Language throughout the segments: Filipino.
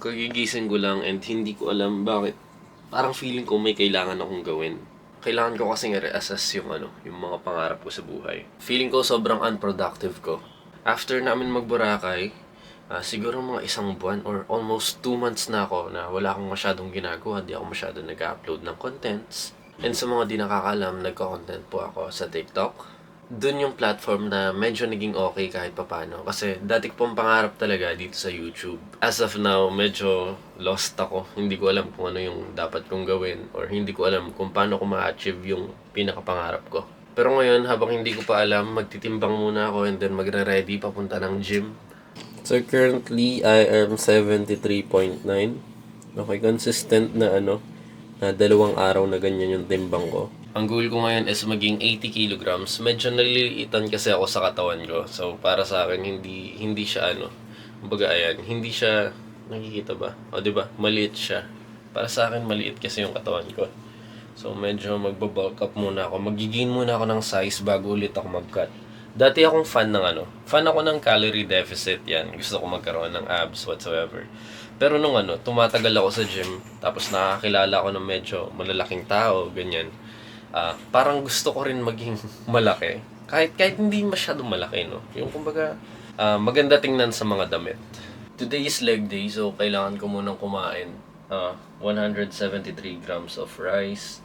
Kagigising ko lang and hindi ko alam bakit. Parang feeling ko may kailangan akong gawin. Kailangan ko kasing i-reassess yung mga pangarap ko sa buhay. Feeling ko sobrang unproductive ko. After namin mag-Boracay, siguro mga 1 buwan or almost 2 months na ako na wala akong masyadong ginagawa. Di ako masyadong nag-upload ng contents. And sa mga di nakakaalam, nagko-content po ako sa TikTok. Doon yung platform na medyo naging okay kahit papano. Kasi dati ko pong pangarap talaga dito sa YouTube. As of now, medyo lost ako. Hindi ko alam kung ano yung dapat kong gawin or hindi ko alam kung paano ko ma-achieve yung pinakapangarap ko. Pero ngayon, habang hindi ko pa alam, magtitimbang muna ako and then magre-ready papunta ng gym. So currently, I am 73.9. Okay, consistent na na 2 araw na ganyan yung timbang ko. Ang goal ko ngayon is maging 80 kilograms. Medyo naliliitan kasi ako sa katawan ko. So, para sa akin, hindi siya kumbaga ayan, hindi siya, nakikita ba? O, diba? Maliit siya. Para sa akin, maliit kasi yung katawan ko. So, medyo magbo-bulk up muna ako. Mag-gain muna ako ng size bago ulit ako mag-cut. Dati akong fan ako ng calorie deficit yan. Gusto ko magkaroon ng abs whatsoever. Pero nung tumatagal ako sa gym, tapos nakakilala ako ng medyo malalaking tao, ganyan. Parang gusto ko rin maging malaki. Kahit hindi masyadong malaki, no? Yung kumbaga, maganda tingnan sa mga damit. Today is leg day, so kailangan ko munang kumain. 173 grams of rice,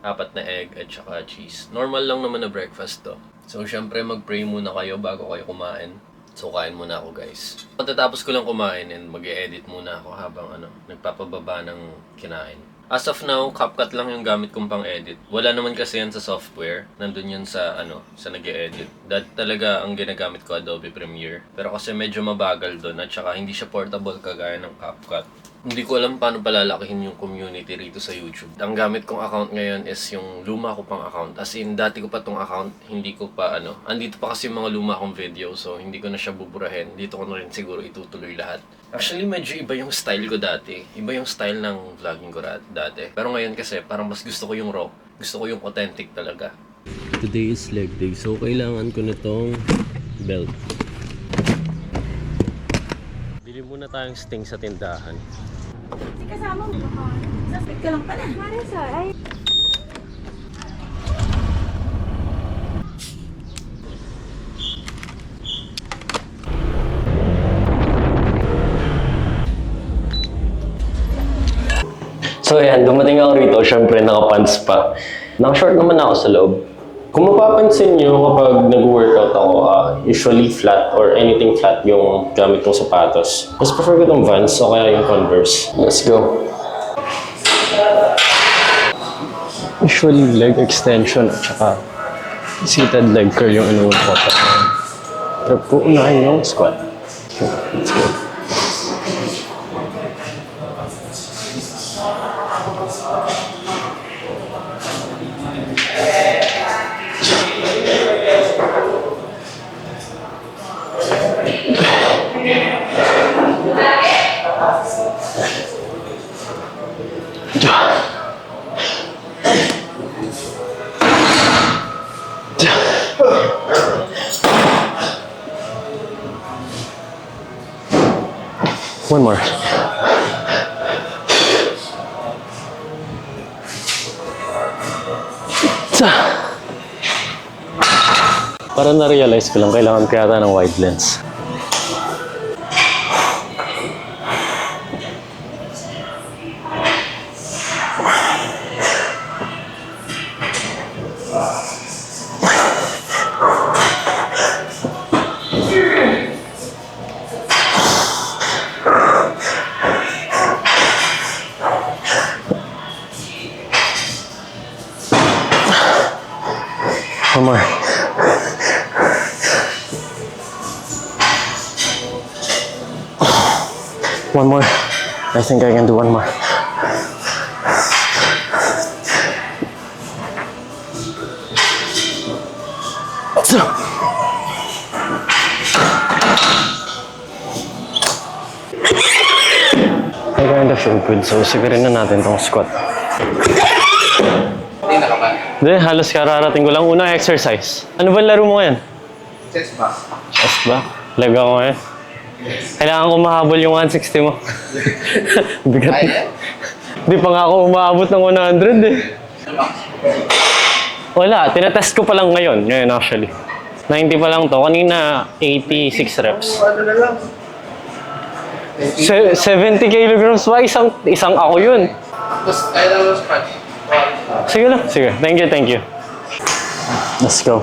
4 na egg, at saka cheese. Normal lang naman na breakfast to. So, syempre, mag-pray muna kayo bago kayo kumain. So, kain muna ako, guys. Pagkatapos ko lang kumain and mag-e-edit muna ako habang nagpapababa ng kinain. As of now, CapCut lang yung gamit kong pang-edit. Wala naman kasi yan sa software. Nandun yun sa nag-e-edit. Dati talaga ang ginagamit ko Adobe Premiere. Pero kasi medyo mabagal doon at saka hindi siya portable kagaya ng CapCut. Hindi ko alam paano palalakihin yung community rito sa YouTube. Ang gamit kong account ngayon is yung luma ko pang account. As in, dati ko pa tong account, hindi ko pa andito pa kasi yung mga luma kong video, so hindi ko na siya buburahin. Dito ko na rin siguro itutuloy lahat. Actually, medyo iba yung style ko dati. Iba yung style ng vlogging ko dati. Pero ngayon kasi, parang mas gusto ko yung raw. Gusto ko yung authentic talaga. Today is leg day, so kailangan ko na tong belt. Bili muna tayong sting sa tindahan. Hindi kasama mo. Suspect ka lang pala. Marisa, ay... So ayan, dumating ako rito, syempre nakapants pa. Naka-short naman ako sa loob. Kung mapapansin nyo kapag nag-workout ako, usually flat or anything flat yung gamit kong sapatos. Mas prefer ko itong Vans o kaya yung Converse. Let's go. Usually leg extension at saka seated leg curl yung inuun ko. Pero kung unahin yung squat. Let's go. One more. Para na-realize ko lang, kailangan ko yata ng wide lens. One more. One more. I think I can do one more. I kind of feel good, so sigarin na natin tong squat. Hindi, halos kararating ko lang. Una, exercise. Ano ba laro mo ngayon? Chest back. Chest back? Leg ako ngayon. Kailangan ko mahabol yung 160 mo. Bigat. Hindi pa nga ako umaabot ng 100 eh. Wala, tinatest ko pa lang ngayon. Ngayon actually. 90 pa lang to. Kanina, 86 reps. 70 kilograms pa. Isang ako yun. Sige lang. Sige. Thank you. Let's go.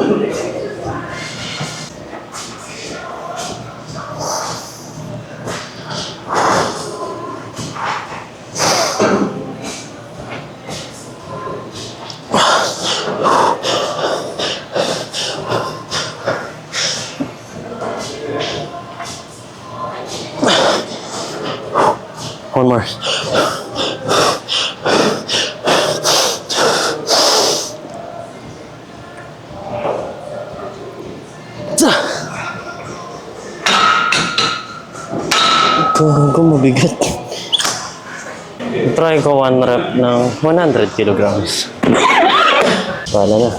One more. Ko mabigat. Try ko 1 rep ng 100 kilograms. Wala na.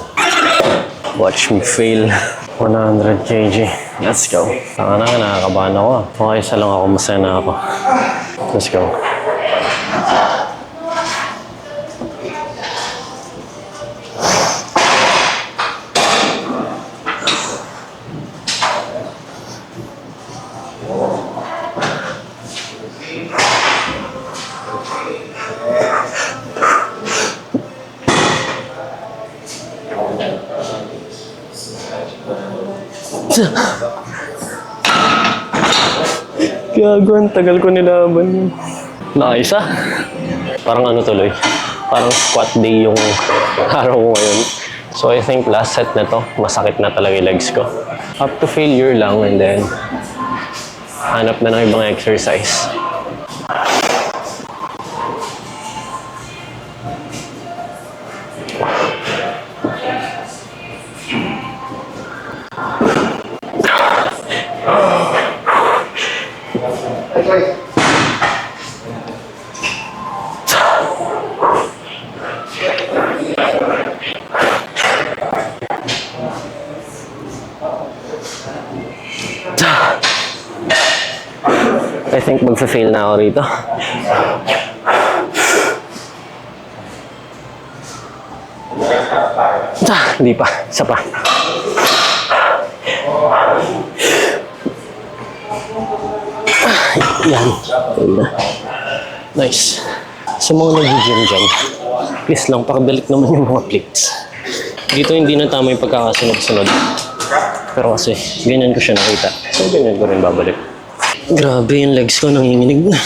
Watch me fail. 100 kg. Let's go. Saka na, nakakabahan ako. Okay, isa lang ako. Masaya na ako. Let's go. Gago, ang tagal ko nilaban yun. Nakaisa. Parang ano tuloy. Parang squat day yung araw ko ngayon. So I think last set na to, masakit na talaga yung legs ko. Up to failure lang and then hanap na ng ibang exercise. I think magfa-fail na ako rito. Hindi pa. Isa pa. Yan. Nice. Sa mga nag-gym dyan, please lang, pakibalik naman yung mga plates. Dito hindi na tama yung pagkakasunod-sunod. Pero kasi, ganyan ko siya nakita. So, ganyan ko rin babalik. Grabe yung legs ko, nanginginig na.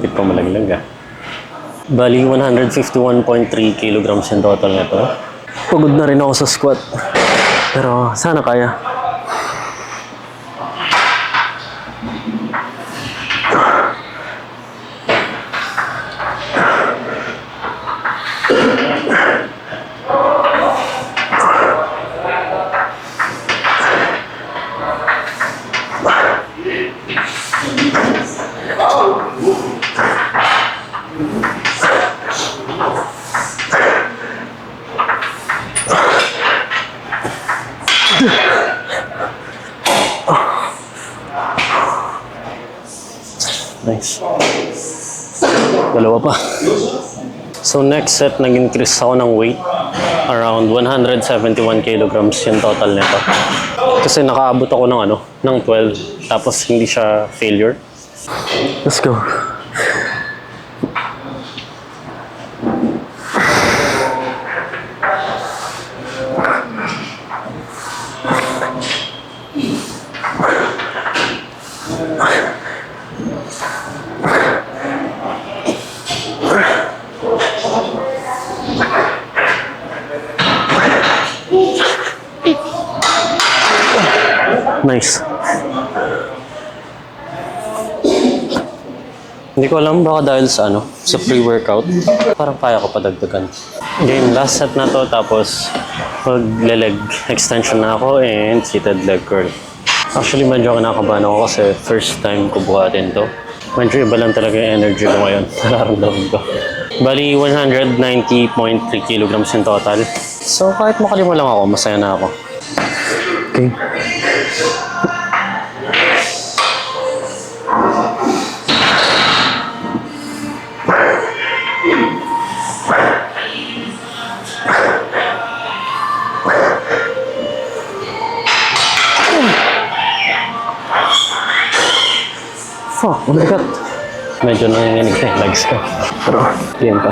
Hindi pa malaglag ah. Bali, 151.3 kilograms yung total nito. Pagod na rin ako sa squat. Pero sana kaya. Nice. Dalawa pa. So next set, nag-increase ako ng weight. Around 171 kilograms yung total nito. Kasi nakaabot ako ng ng 12. Tapos hindi siya failure. Let's go. Nice. Hindi ko alam, baka dahil sa sa pre-workout, parang kaya ko padagdagan. Game, last set na to, tapos mag-leg extension na ako and seated leg curl. Actually, medyo kinakabahan ako kasi first time ko buhatin to. Medyo iba lang talaga yung energy ko ngayon. Nararamdaman ko. Bali, 190.3 kilograms in total. So, kahit makalima lang ako, masaya na ako. Okay. Fuck, oh my God. Medyo nanginginig na yung legs ko. Pero, game pa.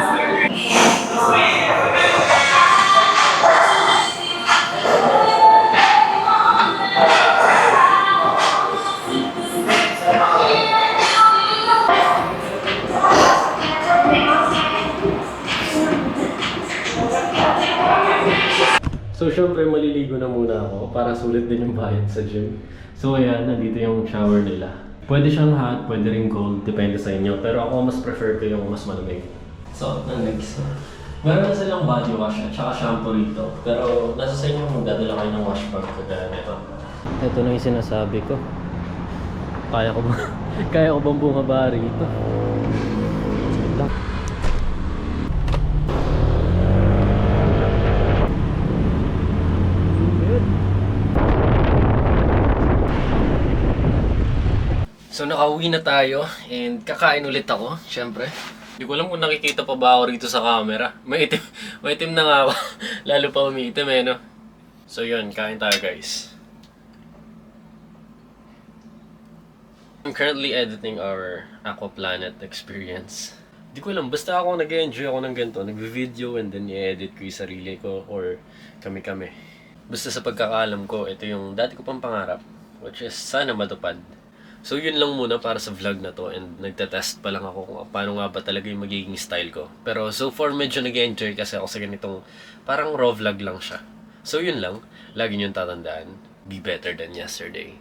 So, syempre, maliligo na muna ako para sulit din yung bayad sa gym. So, ayan, nandito yung shower nila. Pwede siyang hot, pwede rin cold, depende sa inyo. Pero ako mas prefer ko yung mas malamig. So, ng legs. Meron na silang body wash at saka shampoo rito. Pero nasa sa inyo magdadala kayo ng wash bag kagaya nito. Ito na yung sinasabi ko. Kaya ko ba? Kaya ko bang bumaba rito? Wait lang. So nakauwi na tayo and kakain ulit ako, syempre. Hindi ko alam kung nakikita pa ba ako rito sa camera. Maitim na nga ako. Lalo pa umiitim eh, no? So yun, kain tayo guys. I'm currently editing our Aquaplanet experience. Hindi ko alam, basta ako nag-enjoy ako ng ganito. Nag-video and then i-edit ko yung sarili ko or kami-kami. Basta sa pagkakaalam ko, ito yung dati ko pang pangarap. Which is sana matupad. So yun lang muna para sa vlog na to and nagtetest pa lang ako kung paano nga ba talaga yung magiging style ko. Pero so far medyo nag-enjoy kasi ako sa ganitong parang raw vlog lang siya. So yun lang, lagi niyong tatandaan, be better than yesterday.